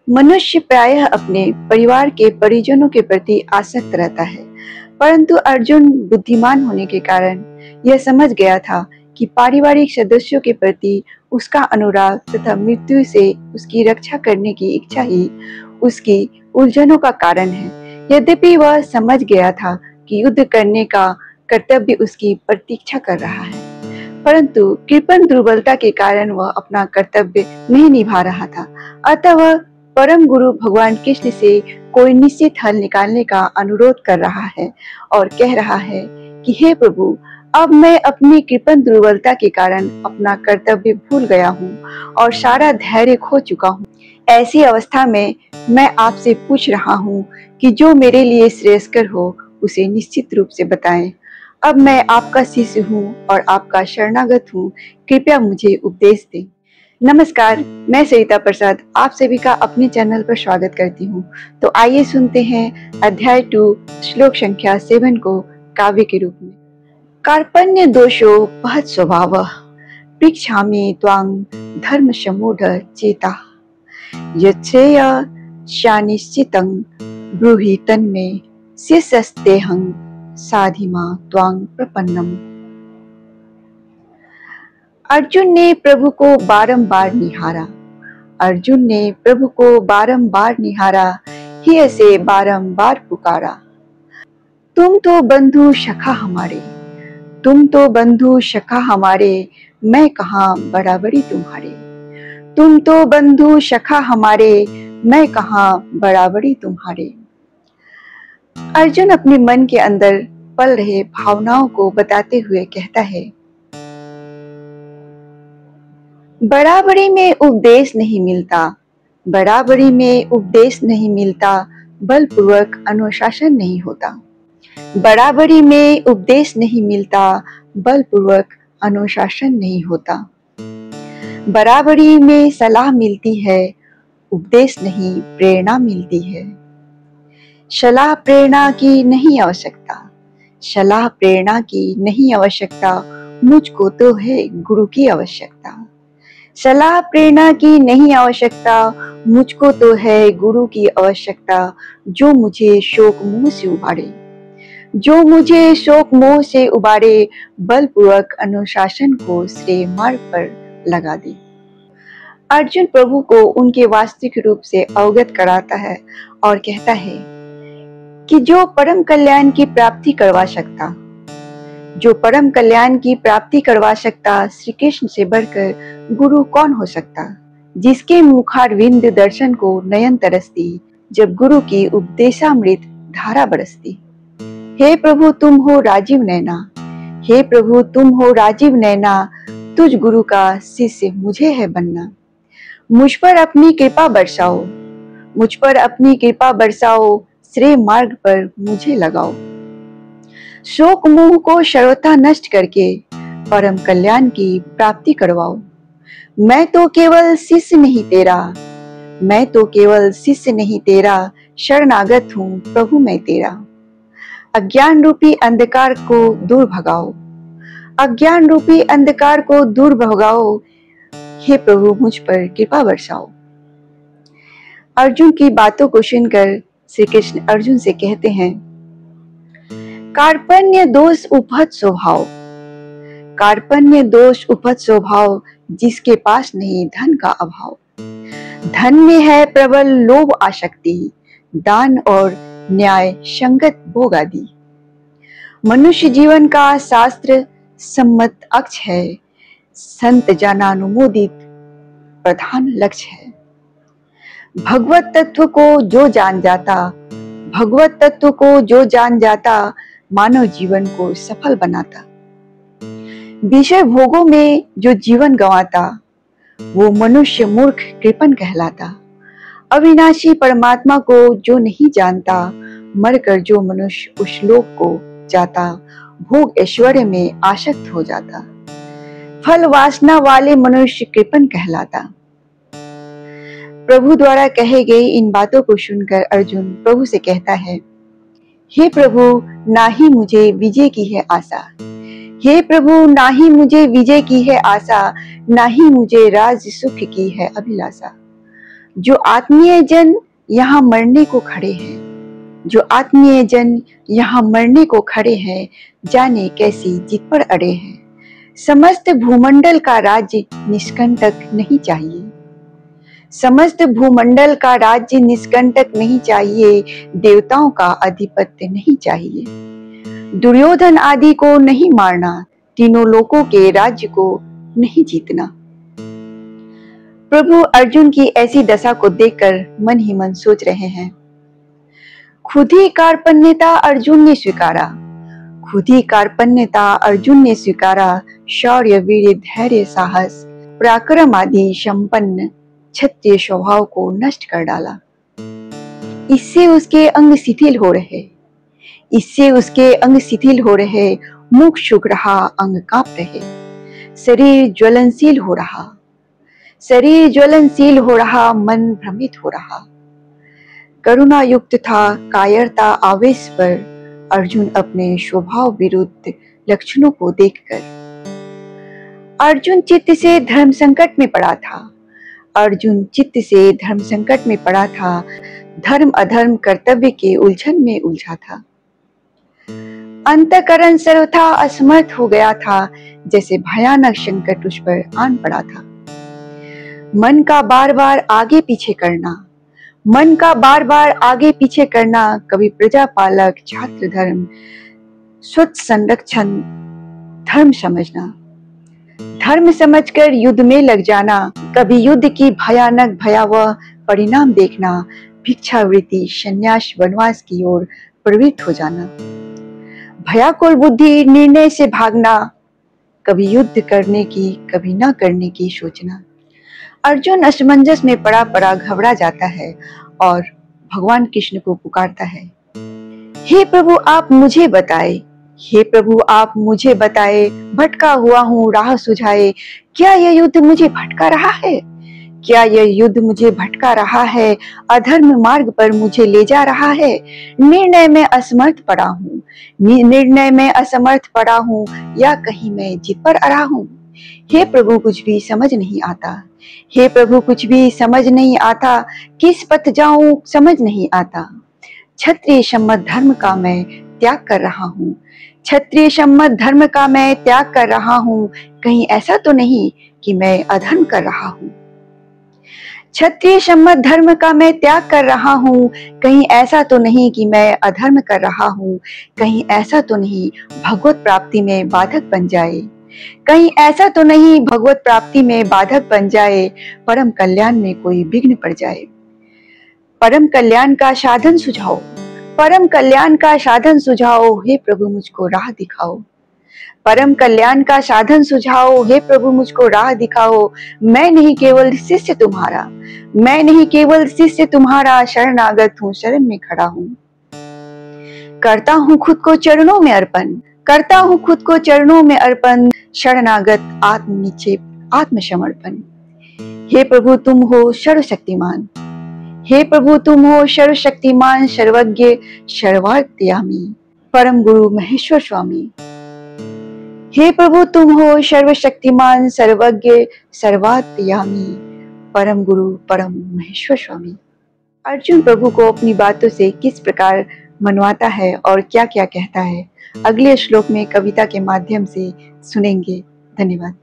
मनुष्य प्रायः अपने परिवार के परिजनों के प्रति आसक्त रहता है, परंतु अर्जुन बुद्धिमान होने के कारण यह समझ गया था कि पारिवारिक सदस्यों के प्रति उसका अनुराग तथा मृत्यु से उसकी रक्षा करने की इच्छा ही उसकी उलझनों का कारण है। यद्यपि वह समझ गया था कि युद्ध करने का कर्तव्य उसकी प्रतीक्षा कर रहा है, परंतु कृपण दुर्बलता के कारण वह अपना कर्तव्य नहीं निभा रहा था। अतः वह परम गुरु भगवान कृष्ण से कोई निश्चित हल निकालने का अनुरोध कर रहा है और कह रहा है कि हे प्रभु, अब मैं अपनी कृपण दुर्बलता के कारण अपना कर्तव्य भूल गया हूँ और सारा धैर्य खो चुका हूँ। ऐसी अवस्था में मैं आपसे पूछ रहा हूँ कि जो मेरे लिए श्रेयस्कर हो उसे निश्चित रूप से बताएं। अब मैं आपका शिष्य हूँ और आपका शरणागत हूँ, कृपया मुझे उपदेश दें। नमस्कार, मैं सरिता प्रसाद आप सभी का अपने चैनल पर स्वागत करती हूँ। तो आइए सुनते हैं अध्याय 2 श्लोक संख्या 7 को काव्य के रूप में। कार्पण्य दोषो महत् स्वभावः पृच्छामि त्वां धर्म समूढ़ चेता यच्छ्रेय शानिश्चितं ब्रूहि तन्मे शिष्यस्तेऽहं साधिमा त्वां प्रपन्नम्। अर्जुन ने प्रभु को बारंबार निहारा। अर्जुन ने प्रभु को बारंबार निहारा, ही से बारंबार पुकारा। तुम तो बंधु सखा हमारे, तुम तो बंधु सखा हमारे, मैं कहाँ बराबरी तुम्हारे। तुम तो बंधु सखा हमारे, मैं कहाँ बराबरी तुम्हारे। अर्जुन अपने मन के अंदर पल रहे भावनाओं को बताते हुए कहता है, बराबरी में उपदेश नहीं मिलता, बराबरी में उपदेश नहीं मिलता, बलपूर्वक अनुशासन नहीं होता। बराबरी में उपदेश नहीं मिलता, बलपूर्वक अनुशासन नहीं होता। बराबरी में सलाह मिलती है, उपदेश नहीं प्रेरणा मिलती है। सलाह प्रेरणा की नहीं आवश्यकता, सलाह प्रेरणा की नहीं आवश्यकता, मुझको तो है गुरु की आवश्यकता। सलाह प्रेरणा की नहीं आवश्यकता, मुझको तो है गुरु की आवश्यकता, जो मुझे शोक मोह से उबारे, जो मुझे शोक मोह से उबारे, बलपूर्वक अनुशासन को श्रेय मार्ग पर लगा दे। अर्जुन प्रभु को उनके वास्तविक रूप से अवगत कराता है और कहता है कि जो परम कल्याण की प्राप्ति करवा सकता, जो परम कल्याण की प्राप्ति करवा सकता, श्री कृष्ण से बढ़कर गुरु कौन हो सकता। जिसके मुखारविंद दर्शन को नयन तरसती, जब गुरु की उपदेशामृत धारा बरसती। हे प्रभु तुम हो राजीव नैना, हे प्रभु तुम हो राजीव नैना, तुझ गुरु का शिष्य मुझे है बनना। मुझ पर अपनी कृपा बरसाओ, मुझ पर अपनी कृपा बरसाओ, श्रेय मार्ग पर मुझे लगाओ। शोक मोह को सर्वथा नष्ट करके परम कल्याण की प्राप्ति करवाओ। मैं तो केवल शिष्य नहीं तेरा, मैं तो केवल शिष्य नहीं तेरा, शरणागत हूँ प्रभु मैं तेरा। अज्ञान रूपी अंधकार को दूर भगाओ, अज्ञान रूपी अंधकार को दूर भगाओ, हे प्रभु मुझ पर कृपा बरसाओ। अर्जुन की बातों को सुनकर श्री कृष्ण अर्जुन से कहते हैं, कार्पण्य दोष उपहत स्वभाव, कार्पण्य दोष उपहत स्वभाव, जिसके पास नहीं धन का अभाव। धन में है प्रबल लोभ आसक्ति, दान और न्याय संगत भोग आदि। मनुष्य जीवन का शास्त्र सम्मत अक्ष है, संत जनानुमोदित प्रधान लक्ष्य है। भगवत तत्व को जो जान जाता, भगवत तत्व को जो जान जाता, मानव जीवन को सफल बनाता। विषय भोगों में जो जीवन गंवाता, वो मनुष्य मूर्ख कृपण कहलाता। अविनाशी परमात्मा को जो नहीं जानता, मरकर जो मनुष्य उस लोक को जाता, भोग ऐश्वर्य में आसक्त हो जाता। फल वासना वाले मनुष्य कृपण कहलाता। प्रभु द्वारा कहे गए इन बातों को सुनकर अर्जुन प्रभु से कहता है, हे प्रभु ना ही मुझे विजय की है आशा, हे प्रभु ना ही मुझे विजय की है आशा, ना ही मुझे राज सुख की है अभिलाषा। जो आत्मीय जन यहाँ मरने को खड़े हैं, जो आत्मीय जन यहाँ मरने को खड़े हैं, जाने कैसी जिद पर अड़े हैं। समस्त भूमंडल का राज्य निष्कंटक नहीं चाहिए, समस्त भूमंडल का राज्य निष्कंटक नहीं चाहिए, देवताओं का आधिपत्य नहीं चाहिए। दुर्योधन आदि को नहीं मारना, तीनों लोकों के राज्य को नहीं जीतना। प्रभु अर्जुन की ऐसी दशा को देखकर मन ही मन सोच रहे हैं। खुद ही कार्पण्यता अर्जुन ने स्वीकारा, खुद ही कार्पण्यता अर्जुन ने स्वीकारा। शौर्य, वीर्य, धैर्य, साहस, पराक्रम आदि संपन्न क्षत्रिय स्वभाव को नष्ट कर डाला। इससे उसके अंग शिथिल हो रहे, इससे उसके अंग शिथिल हो रहे, मुख शुक रहा, अंग कांप रहे, शरीर ज्वलनशील हो रहा, शरीर ज्वलनशील हो रहा, मन भ्रमित हो रहा। करुणा युक्त था कायरता आवेश पर अर्जुन अपने स्वभाव विरुद्ध लक्षणों को देखकर। अर्जुन चित्त से धर्म संकट में पड़ा था, अर्जुन चित्त से धर्म संकट में पड़ा था, धर्म अधर्म कर्तव्य के उलझन में उलझा था। अंतःकरण सर्वथा असमर्थ हो गया था, जैसे भयानक संकट उस पर आन पड़ा था। मन का बार बार आगे पीछे करना, मन का बार बार आगे पीछे करना, कभी प्रजापालक छात्र धर्म, स्वच्छ संरक्षण धर्म समझना, धर्म समझकर युद्ध में लग जाना, कभी युद्ध की भयानक भयावह परिणाम देखना, भिक्षावृत्ति संन्यास वनवास की ओर प्रवृत्त हो जाना, भयाकुल बुद्धि निर्णय से भागना, कभी युद्ध करने की कभी न करने की सोचना। अर्जुन असमंजस में पड़ा पड़ा घबरा जाता है और भगवान कृष्ण को पुकारता है, हे प्रभु आप मुझे बताए, हे प्रभु आप मुझे बताए, भटका हुआ हूँ राह सुझाए। क्या यह युद्ध मुझे भटका रहा है, क्या यह युद्ध मुझे भटका रहा है, अधर्म मार्ग पर मुझे ले जा रहा है। निर्णय में असमर्थ पड़ा हूँ, निर्णय में असमर्थ पड़ा हूँ, या कहीं मैं जिद पर अड़ा हूँ। हे प्रभु कुछ भी समझ नहीं आता, हे प्रभु कुछ भी समझ नहीं आता, किस पथ जाऊं समझ नहीं आता। क्षत्रिय सम्मत धर्म का मैं त्याग कर रहा हूँ, क्षत्रिय सम्मत धर्म का मैं त्याग कर रहा हूँ, कहीं ऐसा तो नहीं कि मैं अधर्म कर रहा हूँ। क्षत्रिय सम्मत धर्म का मैं त्याग कर रहा हूँ, कहीं ऐसा तो नहीं कि मैं अधर्म कर रहा हूँ, कहीं ऐसा तो नहीं भगवत प्राप्ति में बाधक बन जाए, कहीं ऐसा तो नहीं भगवत प्राप्ति में बाधक बन जाए, परम कल्याण में कोई विघ्न पड़ जाए। परम कल्याण का साधन सुझाओ, परम कल्याण का साधन सुझाओ, हे प्रभु मुझको राह दिखाओ। परम कल्याण का साधन सुझाओ, हे प्रभु मुझको राह दिखाओ। मैं नहीं केवल शिष्य तुम्हारा, मैं नहीं केवल शिष्य तुम्हारा, शरणागत हूँ, शरण में खड़ा हूँ। करता हूँ खुद को चरणों में अर्पण, करता हूँ खुद को चरणों में अर्पण, शरणागत आत्मनिक्षेप आत्मसमर्पण। हे प्रभु तुम हो सर्वशक्तिमान, हे प्रभु तुम हो सर्वशक्तिमान, सर्वज्ञ सर्वार्थयामी, परम गुरु महेश्वर स्वामी। हे प्रभु तुम हो सर्वशक्तिमान, सर्वज्ञ सर्वार्थयामी, परम गुरु परम महेश्वर स्वामी। अर्जुन प्रभु को अपनी बातों से किस प्रकार मनवाता है और क्या क्या कहता है, अगले श्लोक में कविता के माध्यम से सुनेंगे। धन्यवाद।